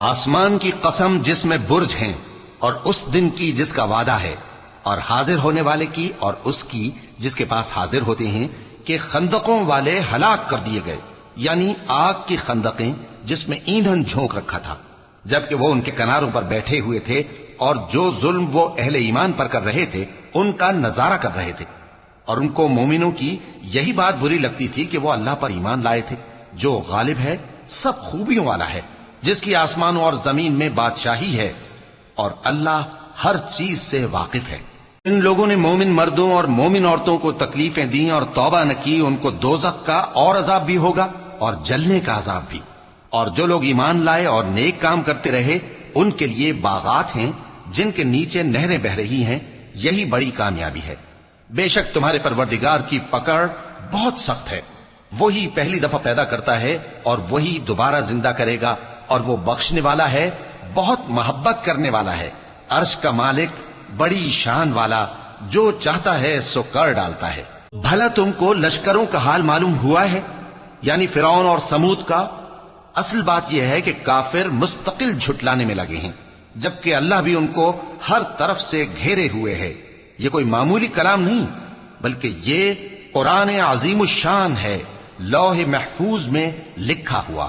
آسمان کی قسم جس میں برج ہیں اور اس دن کی جس کا وعدہ ہے، اور حاضر ہونے والے کی اور اس کی جس کے پاس حاضر ہوتے ہیں، کہ خندقوں والے ہلاک کر دیے گئے، یعنی آگ کی خندقیں جس میں ایندھن جھونک رکھا تھا، جبکہ وہ ان کے کناروں پر بیٹھے ہوئے تھے اور جو ظلم وہ اہل ایمان پر کر رہے تھے ان کا نظارہ کر رہے تھے، اور ان کو مومنوں کی یہی بات بری لگتی تھی کہ وہ اللہ پر ایمان لائے تھے جو غالب ہے، سب خوبیوں والا ہے، جس کی آسمانوں اور زمین میں بادشاہی ہے، اور اللہ ہر چیز سے واقف ہے۔ ان لوگوں نے مومن مردوں اور مومن عورتوں کو تکلیفیں دیں اور توبہ نہ کی، ان کو دوزخ کا اور عذاب بھی ہوگا اور جلنے کا عذاب بھی، اور جو لوگ ایمان لائے اور نیک کام کرتے رہے ان کے لیے باغات ہیں جن کے نیچے نہریں بہ رہی ہیں، یہی بڑی کامیابی ہے۔ بے شک تمہارے پروردگار کی پکڑ بہت سخت ہے، وہی پہلی دفعہ پیدا کرتا ہے اور وہی دوبارہ زندہ کرے گا، اور وہ بخشنے والا ہے، بہت محبت کرنے والا ہے، عرش کا مالک، بڑی شان والا، جو چاہتا ہے سو کر ڈالتا ہے۔ بھلا تم کو لشکروں کا حال معلوم ہوا ہے، یعنی فرعون اور سمود کا؟ اصل بات یہ ہے کہ کافر مستقل جھٹلانے میں لگے ہیں، جبکہ اللہ بھی ان کو ہر طرف سے گھیرے ہوئے ہے۔ یہ کوئی معمولی کلام نہیں، بلکہ یہ قرآن عظیم الشان ہے، لوح محفوظ میں لکھا ہوا۔